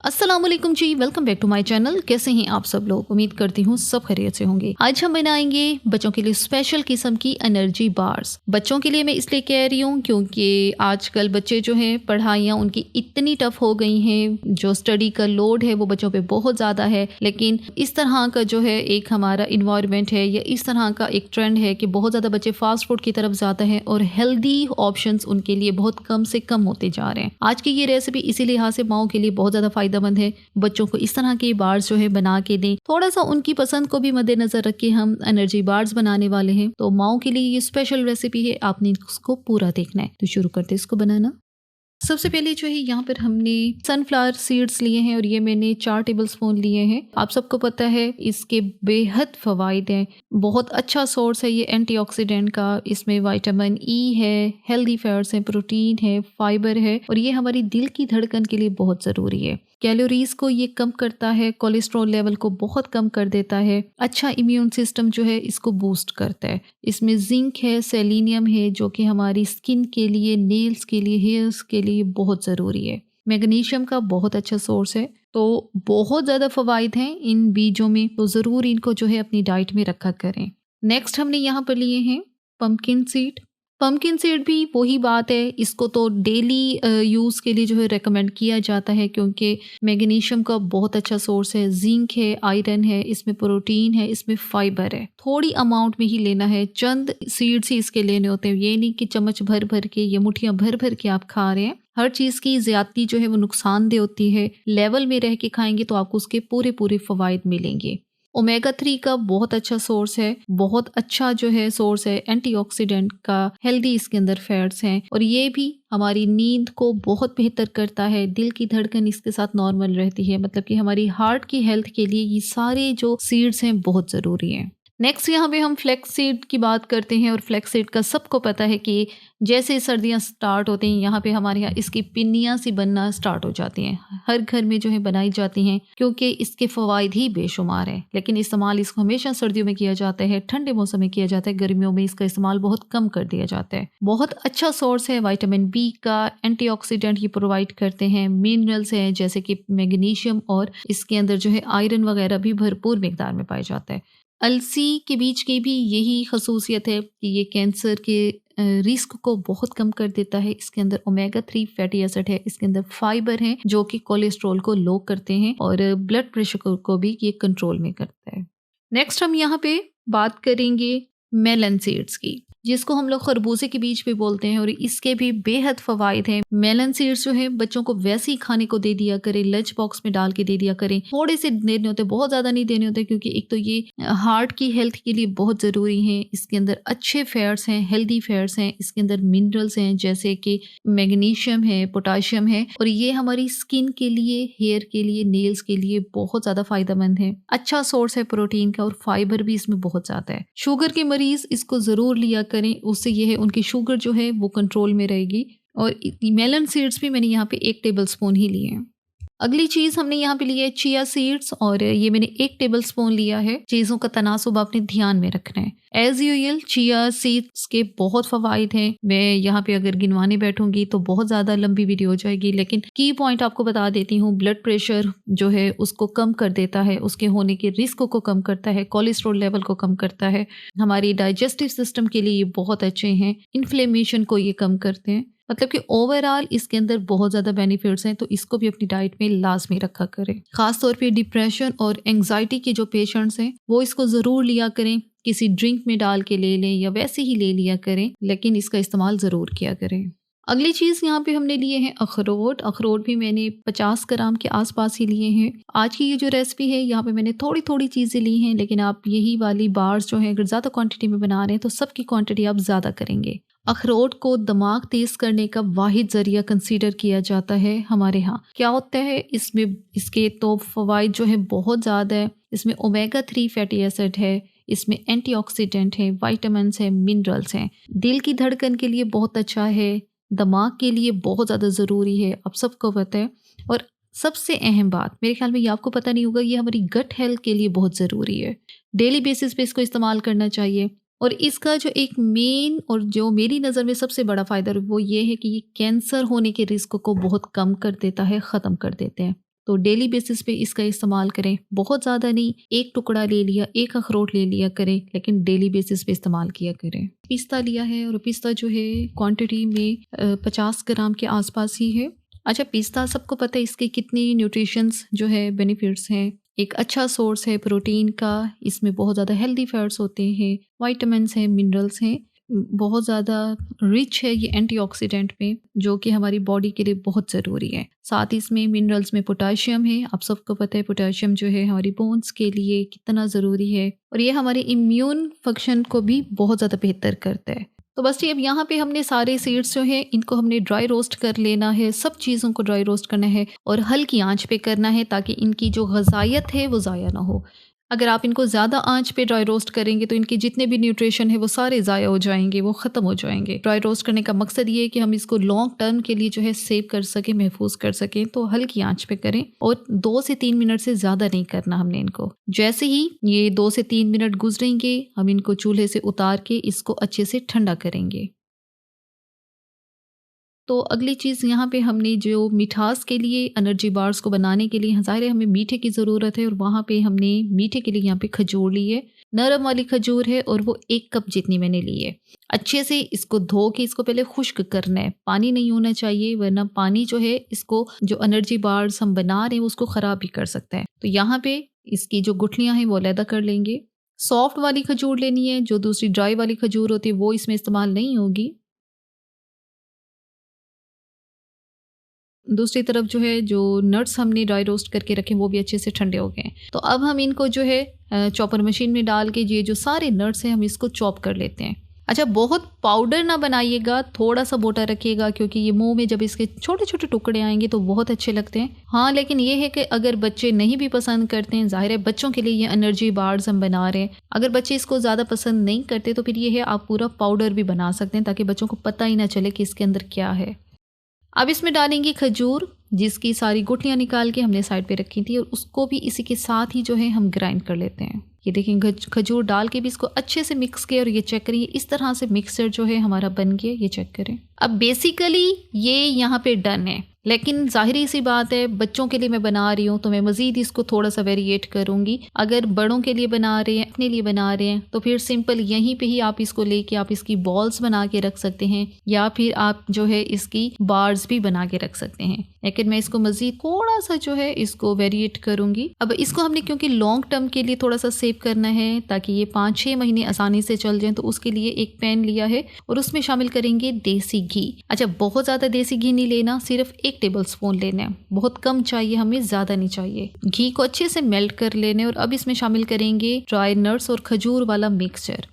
अस्सलाम वालेकुम जी, welcome back to my channel. कैसे हैं आप सब लोग? उम्मीद करती हूँ सब खैरियत से होंगे। आज हम बनाएंगे बच्चों के लिए स्पेशल किस्म की एनर्जी बार्स। बच्चों के लिए मैं इसलिए कह रही हूँ क्योंकि आजकल बच्चे जो हैं पढ़ाइयाँ उनकी इतनी टफ हो गई हैं, जो स्टडी का लोड है वो बच्चों पे बहुत ज़्यादा है। लेकिन इस तरह का जो है एक हमारा इन्वायरमेंट है या इस तरह का एक ट्रेंड है कि बहुत ज़्यादा बच्चे फास्ट फूड की तरफ ज़्यादा हैं और हेल्दी ऑप्शंस उनके लिए बहुत कम से कम होते जा रहे हैं। आज की ये रेसिपी इसी लिहाज से माओ के लिए बहुत ज़्यादा फायदेमंद है। बच्चों को इस तरह के बार्स जो है बना के दें। थोड़ा सा उनकी पसंद को भी मद्देनजर रख के हम एनर्जी बार्स बनाने वाले हैं। तो माओ के लिए ये स्पेशल रेसिपी है, आपने इसको पूरा देखना है। तो शुरू करते हैं इसको बनाना। सबसे पहले जो है यहाँ पर हमने सनफ्लावर सीड्स लिए हैं और ये मैंने 4 टेबलस्पून लिए हैं। आप सबको पता है इसके बेहद फ़वाइद हैं। बहुत अच्छा सोर्स है ये एंटीऑक्सीडेंट का। इसमें विटामिन ई है, हेल्दी फैट्स हैं, प्रोटीन है, फाइबर है और ये हमारी दिल की धड़कन के लिए बहुत ज़रूरी है। कैलोरीज को ये कम करता है, कोलेस्ट्रॉल लेवल को बहुत कम कर देता है, अच्छा इम्यून सिस्टम जो है इसको बूस्ट करता है। इसमें जिंक है, सेलेनियम है जो कि हमारी स्किन के लिए, नेल्स के लिए, हेयर्स के लिए बहुत ज़रूरी है। मैग्नीशियम का बहुत अच्छा सोर्स है। तो बहुत ज़्यादा फ़वाइद हैं इन बीजों में, तो ज़रूर इनको जो है अपनी डाइट में रखा करें। नेक्स्ट हमने यहाँ पर लिए हैं पम्पकिन सीड। पम्पकिन सीड भी वही बात है, इसको तो डेली यूज़ के लिए जो है रेकमेंड किया जाता है क्योंकि मैग्नीशियम का बहुत अच्छा सोर्स है, जिंक है, आयरन है, इसमें प्रोटीन है, इसमें फाइबर है। थोड़ी अमाउंट में ही लेना है, चंद सीड्स ही इसके लेने होते हैं। ये नहीं कि चम्मच भर भर के या मुठियाँ भर भर के आप खा रहे हैं। हर चीज़ की ज़्यादती जो है वो नुकसानदेह होती है। लेवल में रह के खाएंगे तो आपको उसके पूरे पूरे फ़वाइद मिलेंगे। ओमेगा 3 का बहुत अच्छा सोर्स है, बहुत अच्छा जो है सोर्स है एंटीऑक्सीडेंट का। हेल्दी इसके अंदर फैट्स हैं और ये भी हमारी नींद को बहुत बेहतर करता है। दिल की धड़कन इसके साथ नॉर्मल रहती है, मतलब कि हमारी हार्ट की हेल्थ के लिए ये सारे जो सीड्स हैं बहुत ज़रूरी हैं। नेक्स्ट यहाँ पे हम फ्लैक्स सीड की बात करते हैं और फ्लैक्स सीड का सबको पता है कि जैसे सर्दियाँ स्टार्ट होती हैं यहाँ पे हमारे यहाँ इसकी पिन्नियाँ सी बनना स्टार्ट हो जाती हैं। हर घर में जो है बनाई जाती हैं क्योंकि इसके फ़वाइद ही बेशुमार हैं। लेकिन इस्तेमाल इसको हमेशा सर्दियों में किया जाता है, ठंडे मौसम में किया जाता है, गर्मियों में इसका इस्तेमाल बहुत कम कर दिया जाता है। बहुत अच्छा सोर्स है विटामिन बी का, एंटीऑक्सीडेंट ये प्रोवाइड करते हैं, मिनरल्स हैं जैसे कि मैग्नीशियम और इसके अंदर जो है आयरन वगैरह भी भरपूर मिकदार में पाया जाता है। अलसी के बीज की भी यही खसूसियत है कि ये कैंसर के रिस्क को बहुत कम कर देता है। इसके अंदर ओमेगा 3 फैटी एसिड है, इसके अंदर फाइबर है जो कि कोलेस्ट्रॉल को लो करते हैं और ब्लड प्रेशर को भी ये कंट्रोल में करता है। नेक्स्ट हम यहाँ पे बात करेंगे मेलन सीड्स की, जिसको हम लोग खरबूजे के बीज भी बोलते हैं और इसके भी बेहद फ़वाइद हैं। मेलन सीड्स जो है बच्चों को वैसे ही खाने को दे दिया करें, लंच बॉक्स में डाल के दे दिया करें। थोड़े से देने होते, बहुत ज़्यादा नहीं देने होते क्योंकि एक तो ये हार्ट की हेल्थ के लिए बहुत ज़रूरी हैं। इसके अंदर अच्छे फैट्स हैं, हेल्दी फैट्स हैं, इसके अंदर मिनरल्स हैं जैसे कि मैग्नीशियम है, पोटाशियम है और ये हमारी स्किन के लिए, हेयर के लिए, नेल्स के लिए बहुत ज़्यादा फायदेमंद है। अच्छा सोर्स है प्रोटीन का और फाइबर भी इसमें बहुत ज़्यादा है। शुगर के मरीज इसको ज़रूर लिया करें, उससे ये है उनकी शुगर जो है वो कंट्रोल में रहेगी। और मेलन सीड्स भी मैंने यहाँ पे 1 टेबलस्पून ही लिए हैं। अगली चीज़ हमने यहाँ पे लिया है चिया सीड्स और ये मैंने 1 टेबलस्पून लिया है। चीज़ों का तनासुब आपने ध्यान में रखना है। एज यूजुअल चिया सीड्स के बहुत फ़वाइद हैं। मैं यहाँ पे अगर गिनवाने बैठूंगी तो बहुत ज़्यादा लंबी वीडियो हो जाएगी, लेकिन की पॉइंट आपको बता देती हूँ। ब्लड प्रेशर जो है उसको कम कर देता है, उसके होने के रिस्क को कम करता है, कोलेस्ट्रॉल लेवल को कम करता है, हमारी डाइजेस्टिव सिस्टम के लिए ये बहुत अच्छे हैं, इन्फ्लेमेशन को ये कम करते हैं। मतलब कि ओवरऑल इसके अंदर बहुत ज़्यादा बेनिफिट्स हैं, तो इसको भी अपनी डाइट में लाजमी रखा करें। खास तौर पे डिप्रेशन और एंग्जाइटी के जो पेशेंट्स हैं वो इसको ज़रूर लिया करें। किसी ड्रिंक में डाल के ले लें या वैसे ही ले लिया करें, लेकिन इसका इस्तेमाल ज़रूर किया करें। अगली चीज़ यहाँ पे हमने लिए हैं अखरोट। अखरोट भी मैंने 50 ग्राम के आसपास ही लिए हैं। आज की ये जो रेसिपी है यहाँ पे मैंने थोड़ी थोड़ी चीज़ें ली हैं, लेकिन आप यही वाली बार्स जो हैं अगर ज़्यादा क्वांटिटी में बना रहे हैं तो सबकी क्वांटिटी आप ज़्यादा करेंगे। अखरोट को दिमाग तेज करने का वाहिद जरिया कंसीडर किया जाता है हमारे यहाँ। क्या होता है इसमें, इसके तो फ़वाइद जो है बहुत ज़्यादा है। इसमें ओमेगा 3 फैटी एसिड है, इसमें एंटीऑक्सीडेंट है, विटामिन्स हैं, मिनरल्स हैं, दिल की धड़कन के लिए बहुत अच्छा है, दिमाग के लिए बहुत ज़्यादा ज़रूरी है, आप सबको पता है। और सबसे अहम बात, मेरे ख्याल में ये आपको पता नहीं होगा, ये हमारी गट हेल्थ के लिए बहुत ज़रूरी है। डेली बेसिस पे इसको इस्तेमाल करना चाहिए। और इसका जो एक मेन और जो मेरी नज़र में सबसे बड़ा फ़ायदा वो ये है कि ये कैंसर होने के रिस्क को बहुत कम कर देता है, ख़त्म कर देते हैं। तो डेली बेसिस पे इसका इस्तेमाल करें। बहुत ज़्यादा नहीं, एक टुकड़ा ले लिया, एक अखरोट ले लिया करें, लेकिन डेली बेसिस पे इस्तेमाल किया करें। पिस्ता लिया है और पिस्ता जो है क्वांटिटी में 50 ग्राम के आसपास ही है। अच्छा, पिस्ता सबको पता है इसके कितनी न्यूट्रिशंस जो है बेनिफिट्स हैं। एक अच्छा सोर्स है प्रोटीन का, इसमें बहुत ज़्यादा हेल्दी फैट्स होते हैं, विटामिन्स हैं, मिनरल्स हैं, बहुत ज़्यादा रिच है ये एंटीऑक्सीडेंट में, जो कि हमारी बॉडी के लिए बहुत ज़रूरी है। साथ ही इसमें मिनरल्स में पोटाशियम है। आप सबको पता है पोटाशियम जो है हमारी बोन्स के लिए कितना ज़रूरी है, और ये हमारे इम्यून फंक्शन को भी बहुत ज़्यादा बेहतर करता है। तो बस ये अब यहाँ पे हमने सारे सीड्स जो है इनको हमने ड्राई रोस्ट कर लेना है। सब चीज़ों को ड्राई रोस्ट करना है और हल्की आंच पे करना है, ताकि इनकी जो ग़ज़ाइयत है वो ज़ाया ना हो। अगर आप इनको ज़्यादा आंच पे ड्राई रोस्ट करेंगे तो इनके जितने भी न्यूट्रिशन है वो सारे ज़ाया हो जाएंगे, वो ख़त्म हो जाएंगे। ड्राई रोस्ट करने का मकसद ये है कि हम इसको लॉन्ग टर्म के लिए जो है सेव कर सकें, महफूज कर सकें। तो हल्की आंच पे करें और 2 से 3 मिनट से ज़्यादा नहीं करना हमने इनको। जैसे ही ये 2 से 3 मिनट गुजरेंगे, हम इनको चूल्हे से उतार के इसको अच्छे से ठंडा करेंगे। तो अगली चीज़ यहाँ पे हमने जो मिठास के लिए एनर्जी बार्स को बनाने के लिए ज़ाहिर है हमें मीठे की ज़रूरत है, और वहाँ पे हमने मीठे के लिए यहाँ पे खजूर ली है। नरम वाली खजूर है और वो 1 कप जितनी मैंने ली है। अच्छे से इसको धो के इसको पहले खुश्क करना है, पानी नहीं होना चाहिए, वरना पानी जो है इसको जो एनर्जी बार्स हम बना रहे हैं उसको ख़राब भी कर सकता है। तो यहाँ पे इसकी जो गुठलियाँ हैं वो अलहदा कर लेंगे। सॉफ्ट वाली खजूर लेनी है, जो दूसरी ड्राई वाली खजूर होती है वो इसमें इस्तेमाल नहीं होगी। दूसरी तरफ जो है जो नट्स हमने ड्राई रोस्ट करके रखे वो भी अच्छे से ठंडे हो गए हैं। तो अब हम इनको जो है चॉपर मशीन में डाल के ये जो सारे नट्स हैं हम इसको चॉप कर लेते हैं। अच्छा, बहुत पाउडर ना बनाइएगा, थोड़ा सा मोटा रखिएगा, क्योंकि ये मुंह में जब इसके छोटे छोटे टुकड़े आएंगे तो बहुत अच्छे लगते हैं। हाँ, लेकिन ये है कि अगर बच्चे नहीं भी पसंद करते हैं, जाहिर है बच्चों के लिए ये एनर्जी बार्स हम बना रहे हैं, अगर बच्चे इसको ज़्यादा पसंद नहीं करते तो फिर ये है आप पूरा पाउडर भी बना सकते हैं, ताकि बच्चों को पता ही ना चले कि इसके अंदर क्या है। अब इसमें डालेंगे खजूर, जिसकी सारी गुठलियाँ निकाल के हमने साइड पे रखी थी, और उसको भी इसी के साथ ही जो है हम ग्राइंड कर लेते हैं। ये देखें, खजूर डाल के भी इसको अच्छे से मिक्स किया, और ये चेक करिए इस तरह से मिक्सचर जो है हमारा बन गया, ये चेक करें। अब बेसिकली ये यहाँ पे डन है, लेकिन ज़ाहिरी सी बात है बच्चों के लिए मैं बना रही हूँ तो मैं मज़ीद इसको थोड़ा सा वेरिएट करूँगी। अगर बड़ों के लिए बना रहे हैं, अपने लिए बना रहे हैं, तो फिर सिंपल यहीं पे ही आप इसको लेके आप इसकी बॉल्स बना के रख सकते हैं, या फिर आप जो है इसकी बार्स भी बना के रख सकते हैं। लेकिन मैं इसको मज़ीद थोड़ा सा जो है इसको वेरिएट करूँगी। अब इसको हमने क्योंकि लॉन्ग टर्म के लिए थोड़ा सा सेव करना है, ताकि ये 5-6 महीने आसानी से चल जाएँ, तो उसके लिए एक पैन लिया है और उसमें शामिल करेंगे देसी घी। अच्छा, बहुत ज़्यादा देसी घी नहीं लेना, सिर्फ 1 टेबल स्पून लेना है, बहुत कम चाहिए हमें, ज़्यादा नहीं चाहिए। घी को अच्छे से मेल्ट कर लेने, और अब इसमें शामिल करेंगे ड्राई नट्स और खजूर वाला मिक्सचर।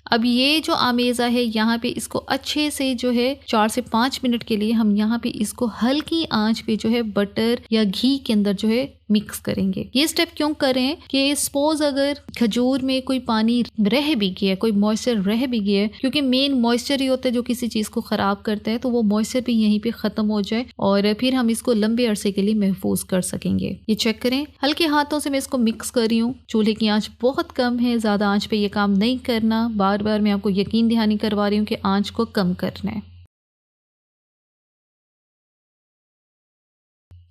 अब ये जो आमेज़ा है यहाँ पे इसको अच्छे से जो है 4 से 5 मिनट के लिए हम यहाँ पे इसको हल्की आंच पे जो है बटर या घी के अंदर जो है मिक्स करेंगे। ये स्टेप क्यों करें कि सपोज अगर खजूर में कोई पानी रह भी गया, कोई मॉइस्चर रह भी गया, क्योंकि मेन मॉइस्चर ही होता है जो किसी चीज़ को ख़राब करता है, तो वो मॉइस्चर भी यहीं पे ख़त्म हो जाए और फिर हम इसको लंबे अरसे के लिए महफूज कर सकेंगे। ये चेक करें, हल्के हाथों से मैं इसको मिक्स कर रही हूँ। चूल्हे की आँच बहुत कम है, ज़्यादा आँच पे ये काम नहीं करना। बार बार मैं आपको यकीन दहानी करवा रही हूँ कि आँच को कम करना है।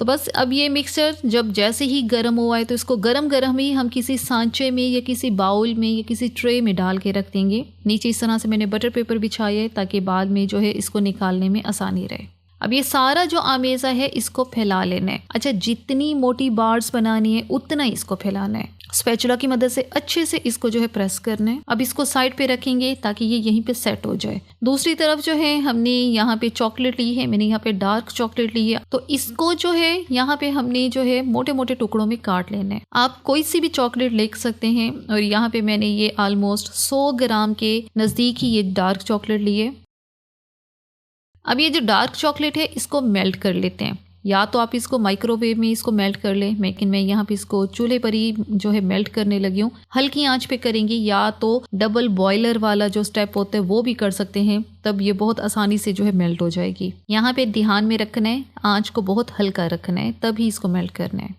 तो बस अब ये मिक्सचर जब जैसे ही गर्म हुआ है तो इसको गरम गरम ही हम किसी सांचे में या किसी बाउल में या किसी ट्रे में डाल के रख देंगे। नीचे इस तरह से मैंने बटर पेपर बिछाया है ताकि बाद में जो है इसको निकालने में आसानी रहे। अब ये सारा जो आमेज़ा है इसको फैला लेना है। अच्छा, जितनी मोटी बार्स बनानी है उतना ही इसको फैलाना है। स्पैचुला की मदद से अच्छे से इसको जो है प्रेस करना है। अब इसको साइड पे रखेंगे ताकि ये यहीं पे सेट हो जाए। दूसरी तरफ जो है हमने यहाँ पे चॉकलेट ली है, मैंने यहाँ पे डार्क चॉकलेट ली है, तो इसको जो है यहाँ पे हमने जो है मोटे मोटे टुकड़ों में काट लेना है। आप कोई सी भी चॉकलेट ले सकते हैं और यहाँ पे मैंने ये ऑलमोस्ट 100 ग्राम के नज़दीक ही ये डार्क चॉकलेट ली है। अब ये जो डार्क चॉकलेट है इसको मेल्ट कर लेते हैं, या तो आप इसको माइक्रोवेव में इसको मेल्ट कर लें, लेकिन मैं यहाँ पे इसको चूल्हे पर ही जो है मेल्ट करने लगी हूँ। हल्की आंच पे करेंगे, या तो डबल बॉयलर वाला जो स्टेप होता है वो भी कर सकते हैं, तब ये बहुत आसानी से जो है मेल्ट हो जाएगी। यहाँ पे ध्यान में रखना है, आंच को बहुत हल्का रखना है, तभी इसको मेल्ट करना है।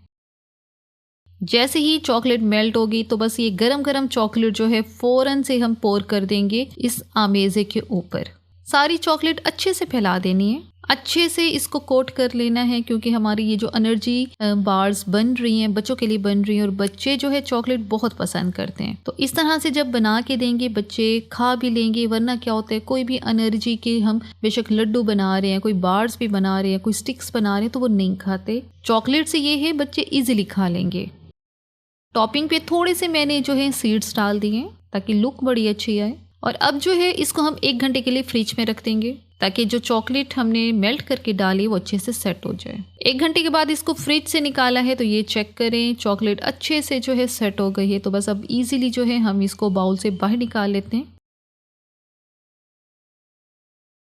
जैसे ही चॉकलेट मेल्ट होगी तो बस ये गरम गरम चॉकलेट जो है फ़ौरन से हम पोर कर देंगे इस आमेज़े के ऊपर। सारी चॉकलेट अच्छे से फैला देनी है, अच्छे से इसको कोट कर लेना है, क्योंकि हमारी ये जो एनर्जी बार्स बन रही हैं बच्चों के लिए बन रही हैं और बच्चे जो है चॉकलेट बहुत पसंद करते हैं। तो इस तरह से जब बना के देंगे बच्चे खा भी लेंगे, वरना क्या होता है कोई भी एनर्जी के हम बेशक लड्डू बना रहे हैं, कोई बार्स भी बना रहे हैं, कोई स्टिक्स बना रहे हैं तो वो नहीं खाते। चॉकलेट से ये है बच्चे ईजिली खा लेंगे। टॉपिंग पे थोड़े से मैंने जो है सीड्स डाल दिए हैं ताकि लुक बड़ी अच्छी आए। और अब जो है इसको हम 1 घंटे के लिए फ्रिज में रख देंगे ताकि जो चॉकलेट हमने मेल्ट करके डाली वो अच्छे से सेट हो जाए। 1 घंटे के बाद इसको फ्रिज से निकाला है तो ये चेक करें चॉकलेट अच्छे से जो है सेट हो गई है। तो बस अब इजीली जो है हम इसको बाउल से बाहर निकाल लेते हैं।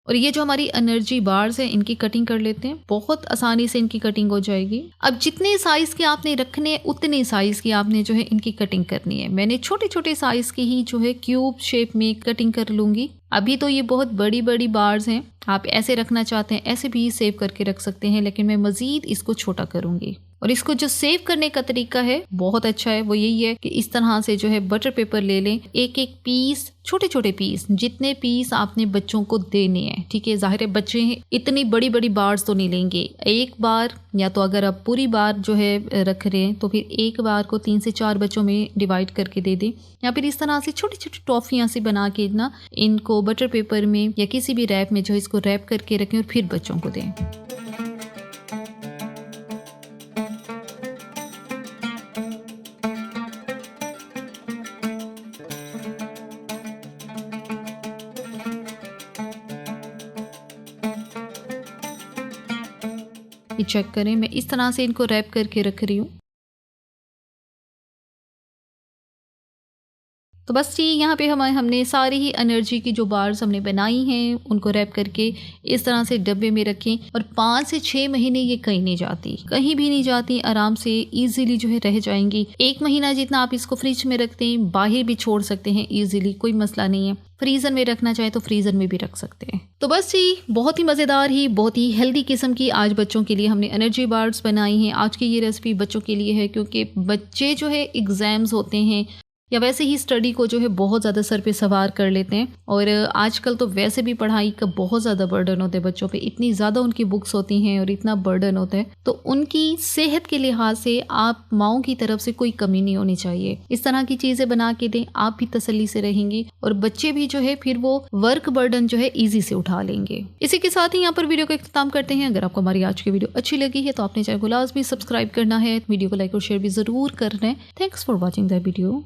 और ये जो हमारी एनर्जी बार्स है इनकी कटिंग कर लेते हैं। बहुत आसानी से इनकी कटिंग हो जाएगी। अब जितने साइज के आपने रखने हैं उतने साइज की आपने जो है इनकी कटिंग करनी है। मैंने छोटे छोटे साइज की ही जो है क्यूब शेप में कटिंग कर लूंगी। अभी तो ये बहुत बड़ी बड़ी बार्स हैं, आप ऐसे रखना चाहते हैं ऐसे भी सेव करके रख सकते हैं, लेकिन मैं मजीद इसको छोटा करूंगी। और इसको जो सेव करने का तरीका है बहुत अच्छा है, वो यही है कि इस तरह से जो है बटर पेपर ले लें, एक एक पीस छोटे छोटे पीस, जितने पीस आपने बच्चों को देने हैं, ठीक है। जाहिर है बच्चे इतनी बड़ी बड़ी बार्स तो नहीं लेंगे एक बार, या तो अगर आप पूरी बार जो है रख रहे हैं तो फिर एक बार को 3 से 4 बच्चों में डिवाइड करके दे दें, या फिर इस तरह से छोटी छोटी टॉफियाँ से बना के ना इनको बटर पेपर में या किसी भी रैप में जो है इसको रैप करके रखें और फिर बच्चों को दें। ये चेक करें, मैं इस तरह से इनको रैप करके रख रही हूँ। तो बस ये यहाँ पे हमने सारी ही एनर्जी की जो बार्स हमने बनाई हैं उनको रैप करके इस तरह से डब्बे में रखें। और 5 से 6 महीने ये कहीं नहीं जाती, कहीं भी नहीं जाती, आराम से इजीली जो है रह जाएंगी। 1 महीना जितना आप इसको फ्रिज में रखते हैं बाहर भी छोड़ सकते हैं इजीली, कोई मसला नहीं है। फ्रीजर में रखना चाहे तो फ्रीजर में भी रख सकते हैं। तो बस जी बहुत ही मज़ेदार ही बहुत ही हेल्दी किस्म की आज बच्चों के लिए हमने एनर्जी बार्स बनाई हैं। आज की ये रेसिपी बच्चों के लिए है क्योंकि बच्चे जो है एग्जाम्स होते हैं या वैसे ही स्टडी को जो है बहुत ज़्यादा सर पे सवार कर लेते हैं। और आजकल तो वैसे भी पढ़ाई का बहुत ज़्यादा बर्डन होता है बच्चों पे, इतनी ज़्यादा उनकी बुक्स होती हैं और इतना बर्डन होता है। तो उनकी सेहत के लिहाज से आप माओं की तरफ से कोई कमी नहीं होनी चाहिए। इस तरह की चीज़ें बना के दें, आप भी तसल्ली से रहेंगी और बच्चे भी जो है फिर वो वर्क बर्डन जो है ईजी से उठा लेंगे। इसी के साथ ही यहाँ पर वीडियो का इख्तिताम करते हैं। अगर आपको हमारी आज की वीडियो अच्छी लगी है तो आपने चैनल को लाजमी सब्सक्राइब करना है, वीडियो को लाइक और शेयर भी ज़रूर करना है। Thanks for watching the video.